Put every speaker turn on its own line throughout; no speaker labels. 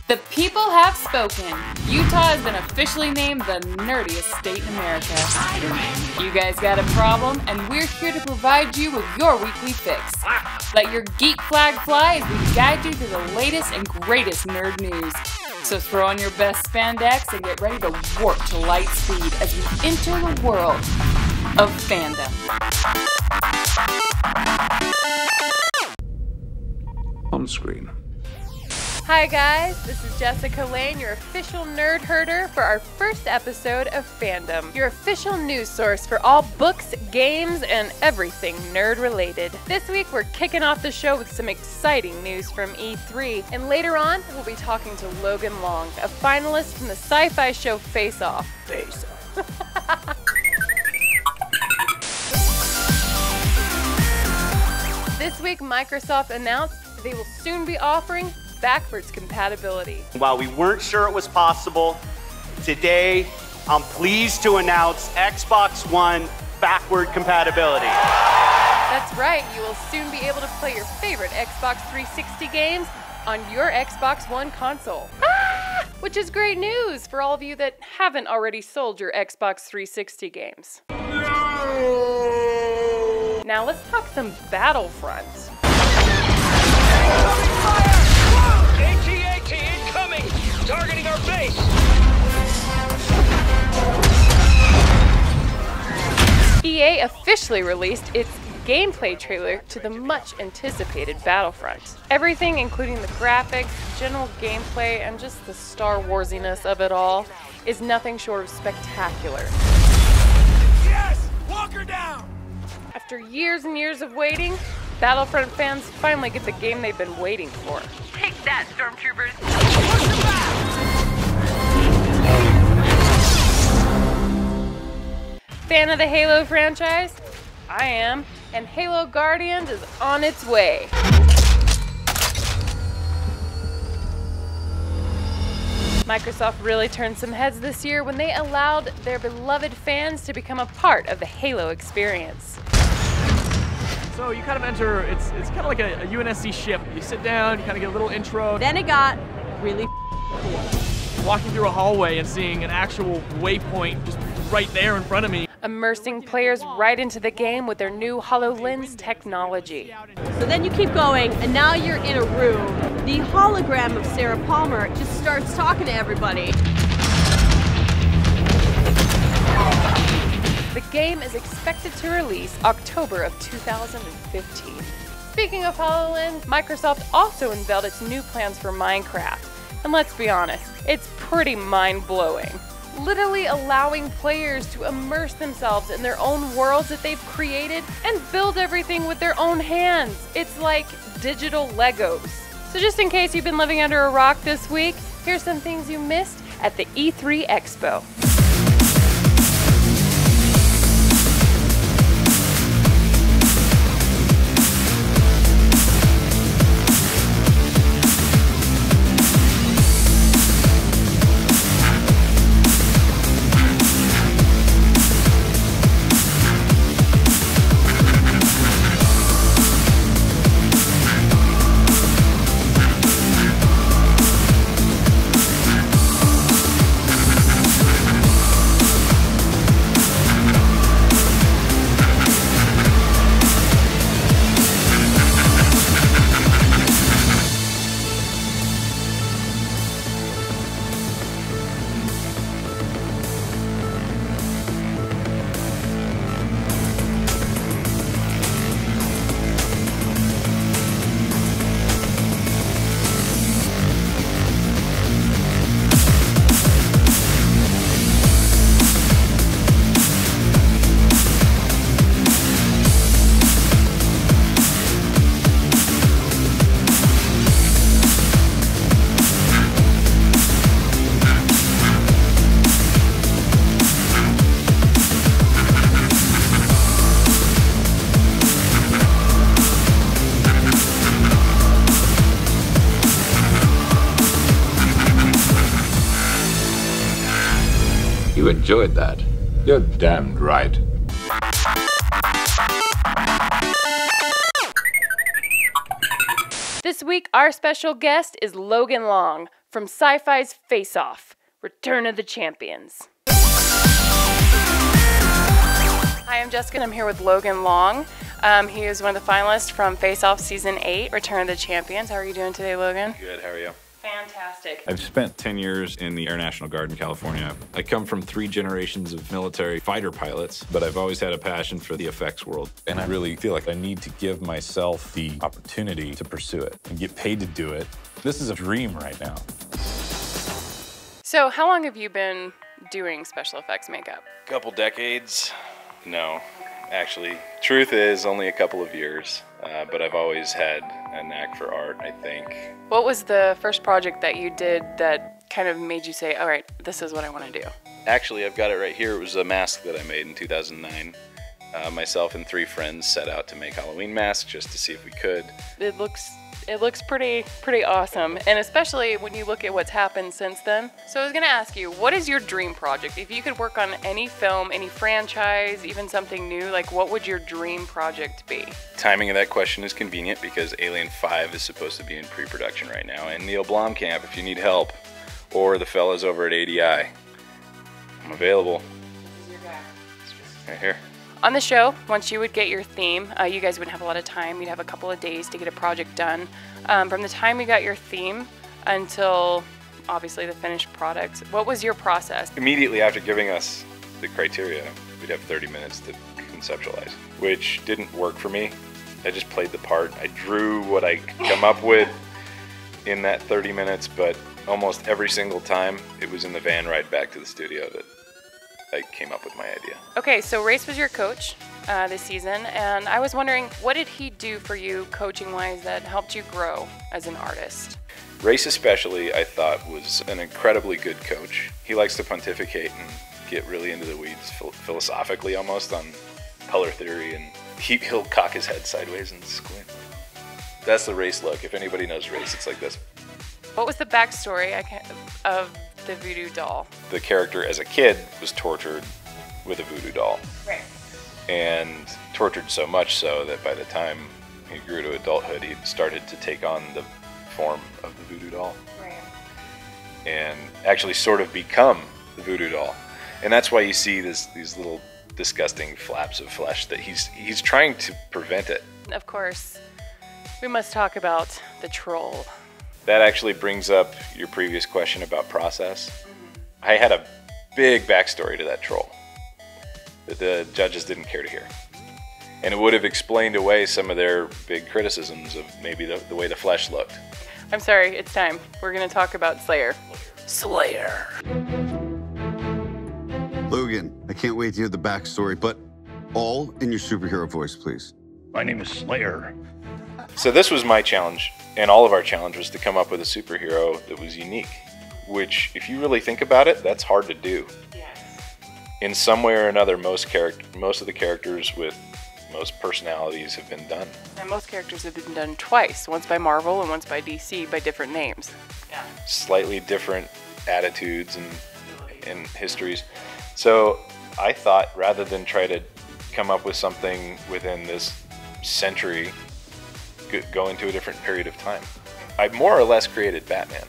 The people have spoken. Utah has been officially named the nerdiest state in America. You guys got a problem, and we're here to provide you with your weekly fix. Let your geek flag fly as we guide you through the latest and greatest nerd news. So throw on your best spandex and get ready to warp to light speed as we enter the world of fandom.
On screen.
Hi guys, this is Jessica Lane, your official nerd herder for our first episode of Fandom, your official news source for all books, games, and everything nerd related. This week we're kicking off the show with some exciting news from E3, and later on we'll be talking to Logan Long, a finalist from the sci-fi show Face Off. Face Off. This week Microsoft announced they will soon be offering backwards compatibility.
While we weren't sure it was possible, today I'm pleased to announce Xbox One backward compatibility.
That's right, you will soon be able to play your favorite Xbox 360 games on your Xbox One console. Which is great news for all of you that haven't already sold your Xbox 360 games. Now let's talk some Battlefront.
AT-AT incoming! Targeting our base!
EA officially released its gameplay trailer to the much anticipated Battlefront. Everything, including the graphics, general gameplay, and just the Star Warsiness of it all, is nothing short of spectacular.
Yes! Walk her down!
After years and years of waiting, Battlefront fans finally get the game they've been waiting for. Take that, Stormtroopers!
Push them back!
Fan of the Halo franchise? I am, and Halo Guardians is on its way. Microsoft really turned some heads this year when they allowed their beloved fans to become a part of the Halo experience.
So you kind of enter, it's kind of like a UNSC ship. You sit down, you kind of get a little intro.
Then it got really cool.
Walking through a hallway and seeing an actual waypoint just right there in front of me.
Immersing players right into the game with their new HoloLens technology.
So then you keep going, and now you're in a room. The hologram of Sarah Palmer just starts talking to everybody.
The game is expected to release October of 2015. Speaking of HoloLens, Microsoft also unveiled its new plans for Minecraft. And let's be honest, it's pretty mind-blowing. Literally allowing players to immerse themselves in their own worlds that they've created and build everything with their own hands. It's like digital Legos. So just in case you've been living under a rock this week, here's some things you missed at the E3 Expo.
You enjoyed that. You're damned right.
This week, our special guest is Logan Long from Sci-Fi's Face Off, Return of the Champions. Hi, I'm Jessica and I'm here with Logan Long. He is one of the finalists from Face Off Season 8, Return of the Champions. How are you doing today, Logan?
Good, how are you?
Fantastic.
I've spent 10 years in the Air National Guard in California. I come from 3 generations of military fighter pilots, but I've always had a passion for the effects world. And I really feel like I need to give myself the opportunity to pursue it and get paid to do it. This is a dream right now.
So, how long have you been doing special effects makeup?
Couple decades? No. Actually, truth is only a couple of years, but I've always had a knack for art, I think.
What was the first project that you did that kind of made you say, all right, this is what I want to do?
Actually, I've got it right here. It was a mask that I made in 2009. Myself and 3 friends set out to make Halloween masks just to see if we could.
It looks pretty awesome, and especially when you look at what's happened since then. So I was gonna ask you, what is your dream project? If you could work on any film, any franchise, even something new, like what would your dream project be?
Timing of that question is convenient because Alien 5 is supposed to be in pre-production right now, and Neil Blomkamp, if you need help, or the fellas over at ADI, I'm available.
This is your guy.
Right here.
On the show, once you would get your theme, you guys wouldn't have a lot of time. You'd have a couple of days to get a project done. From the time you got your theme until, obviously, the finished product, what was your process?
Immediately after giving us the criteria, we'd have 30 minutes to conceptualize, which didn't work for me. I just played the part. I drew what I could come up with in that 30 minutes, but almost every single time it was in the van ride back to the studio that I came up with my idea.
Okay, so Race was your coach this season, and I was wondering, what did he do for you coaching-wise that helped you grow as an artist?
Race especially, I thought, was an incredibly good coach. He likes to pontificate and get really into the weeds philosophically almost on color theory, and he'll cock his head sideways and squint. That's the Race look. If anybody knows Race, it's like this.
What was the backstory of the voodoo doll?
The character as a kid was tortured with a voodoo doll.
Right.
And tortured so much so that by the time he grew to adulthood, he started to take on the form of the voodoo doll.
Right.
And actually sort of become the voodoo doll. And that's why you see these little disgusting flaps of flesh that he's trying to prevent it.
Of course, we must talk about the troll.
That actually brings up your previous question about process. I had a big backstory to that troll that the judges didn't care to hear. And it would have explained away some of their big criticisms of maybe the way the flesh looked.
I'm sorry, it's time. We're gonna talk about Slayer. Slayer.
Logan, I can't wait to hear the backstory, but all in your superhero voice, please.
My name is Slayer.
So this was my challenge, and all of our challenge was to come up with a superhero that was unique, which, if you really think about it, that's hard to do.
Yes.
In some way or another, most of the characters with most personalities have been done.
And most characters have been done twice, once by Marvel and once by DC by different names. Yeah.
Slightly different attitudes and histories. So I thought, rather than try to come up with something within this century, go into a different period of time. I more or less created Batman,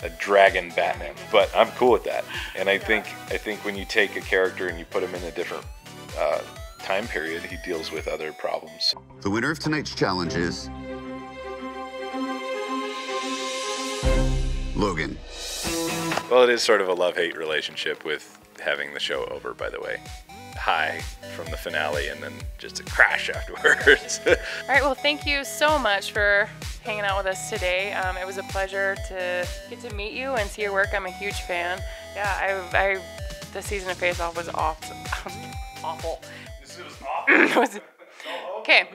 a dragon Batman, but I'm cool with that. And I think when you take a character and you put him in a different time period, he deals with other problems.
The winner of tonight's challenge is Logan.
Well, it is sort of a love-hate relationship with having the show over, by the way. High from the finale and then just a crash afterwards.
All right, well, thank you so much for hanging out with us today. It was a pleasure to get to meet you and see your work. I'm a huge fan. Yeah, the season of Face Off was awesome. Awful.
This was awful.
Okay.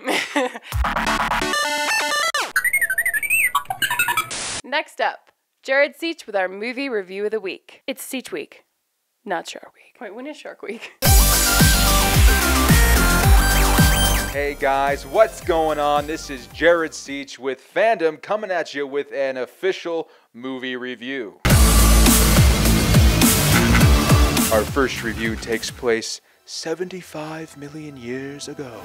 Next up, Jared Seach with our movie review of the week. It's Seach Week, not Shark Week. Wait, when is Shark Week?
Hey guys, what's going on? This is Jared Seach with Fandom coming at you with an official movie review. Our first review takes place 75 million years ago.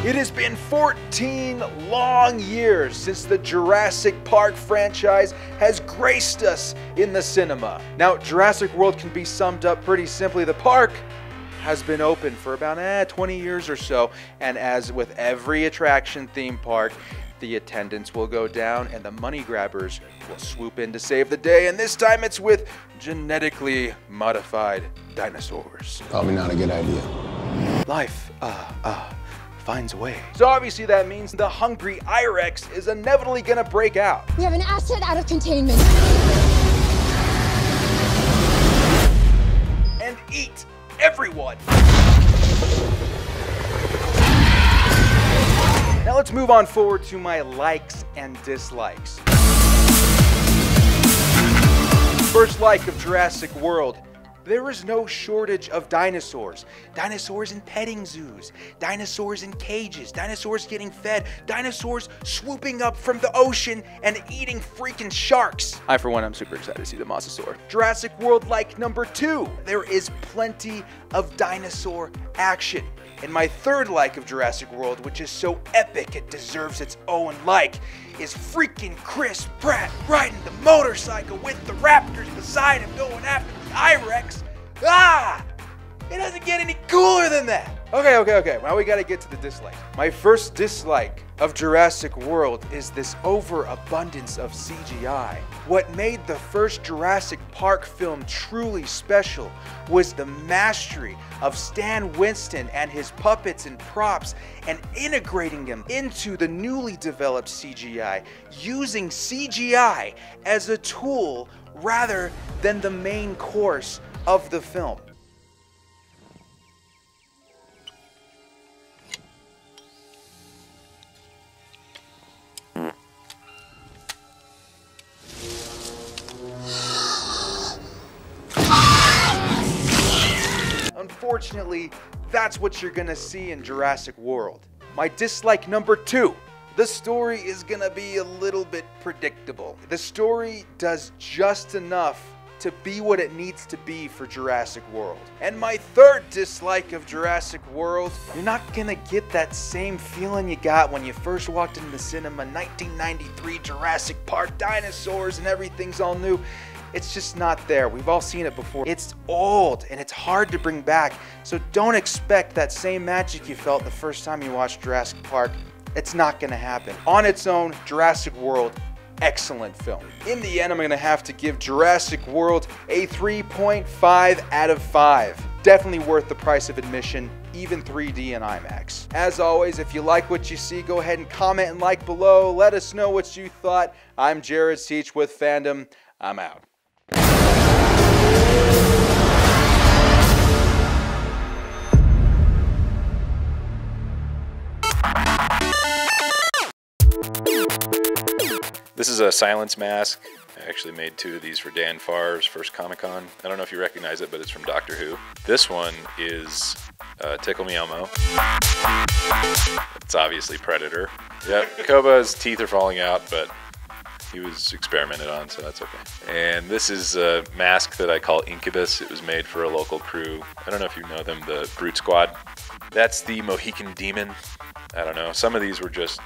It has been 14 long years since the Jurassic Park franchise has graced us in the cinema. Now, Jurassic World can be summed up pretty simply. The park has been open for about 20 years or so, and as with every attraction theme park, the attendance will go down and the money grabbers will swoop in to save the day, and this time it's with genetically modified dinosaurs.
Probably not a good idea.
Life, finds a way. So obviously that means the hungry I-Rex is inevitably gonna break out.
We have an asset out of containment.
And eat everyone. Now let's move on forward to my likes and dislikes. First like of Jurassic World. There is no shortage of dinosaurs. Dinosaurs in petting zoos, dinosaurs in cages, dinosaurs getting fed, dinosaurs swooping up from the ocean and eating freaking sharks. I, for one, am super excited to see the Mosasaur. Jurassic World like number 2. There is plenty of dinosaur action. And my third like of Jurassic World, which is so epic it deserves its own like, is freaking Chris Pratt riding the motorcycle with the raptors beside him going after the I-Rex. Ah! It doesn't get any cooler than that. Okay. Now we gotta get to the dislike. My first dislike of Jurassic World is this overabundance of CGI. What made the first Jurassic Park film truly special was the mastery of Stan Winston and his puppets and props and integrating them into the newly developed CGI, using CGI as a tool rather than the main course of the film. Unfortunately, that's what you're gonna see in Jurassic World. My dislike number 2. The story is gonna be a little bit predictable. The story does just enough to be what it needs to be for Jurassic World. And my third dislike of Jurassic World, you're not gonna get that same feeling you got when you first walked into the cinema, 1993 Jurassic Park, dinosaurs and everything's all new. It's just not there. We've all seen it before. It's old and it's hard to bring back, so don't expect that same magic you felt the first time you watched Jurassic Park. It's not gonna happen. On its own, Jurassic World, excellent film. In the end, I'm gonna have to give Jurassic World a 3.5 out of 5. Definitely worth the price of admission, even 3D and IMAX. As always, if you like what you see, go ahead and comment and like below. Let us know what you thought. I'm Jared Seach with Fandom. I'm out.
This is a silence mask. I actually made 2 of these for Dan Farr's first Comic-Con. I don't know if you recognize it, but it's from Doctor Who. This one is Tickle Me Elmo. It's obviously Predator. Yep, Koba's teeth are falling out, but he was experimented on, so that's okay. And this is a mask that I call Incubus. It was made for a local crew. I don't know if you know them, the Brute Squad. That's the Mohican Demon. I don't know. Some of these were just,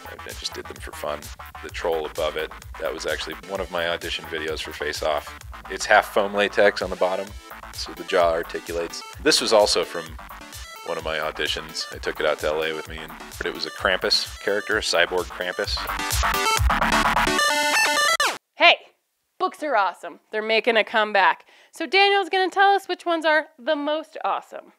I just did them for fun. The troll above it, that was actually one of my audition videos for Face Off. It's half foam latex on the bottom, so the jaw articulates. This was also from one of my auditions. I took it out to LA with me, but it was a Krampus character, a cyborg Krampus.
Hey, books are awesome. They're making a comeback. So Daniel's gonna tell us which ones are the most awesome.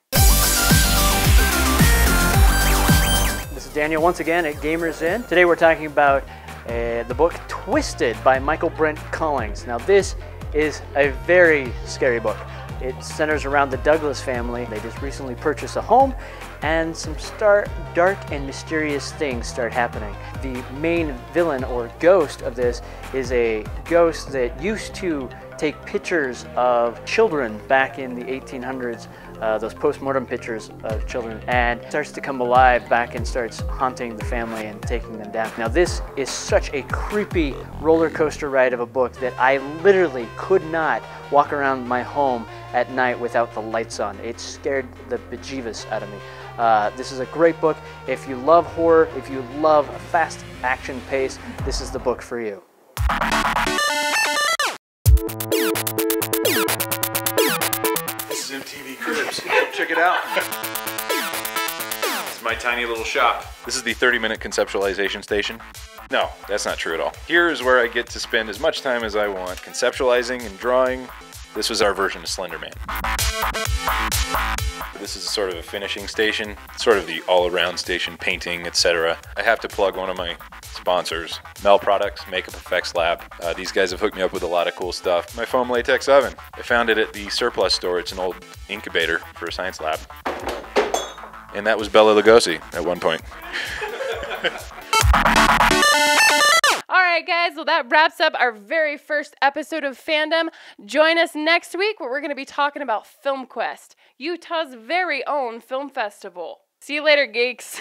This is Daniel once again at Gamers Inn. Today we're talking about the book Twisted by Michael Brent Collings. Now this is a very scary book. It centers around the Douglas family. They just recently purchased a home and some dark and mysterious things start happening. The main villain or ghost of this is a ghost that used to take pictures of children back in the 1800s those post-mortem pictures of children, and starts to come alive back and starts haunting the family and taking them down. Now this is such a creepy roller coaster ride of a book that I literally could not walk around my home at night without the lights on. It scared the bejeebus out of me. This is a great book. If you love horror, if you love a fast action pace, this is the book for you.
This is MTV Cribs. Check it out. This is my tiny little shop. This is the 30-minute conceptualization station. No, that's not true at all. Here is where I get to spend as much time as I want conceptualizing and drawing. This was our version of Slender Man. This is sort of a finishing station, sort of the all-around station, painting, etc. I have to plug one of my sponsors, Mel Products, Makeup Effects Lab. These guys have hooked me up with a lot of cool stuff. My foam latex oven. I found it at the surplus store. It's an old incubator for a science lab. And that was Bela Lugosi at one point.
Alright guys, well that wraps up our very first episode of Fandom. Join us next week where we're going to be talking about FilmQuest, Utah's very own film festival. See you later, geeks.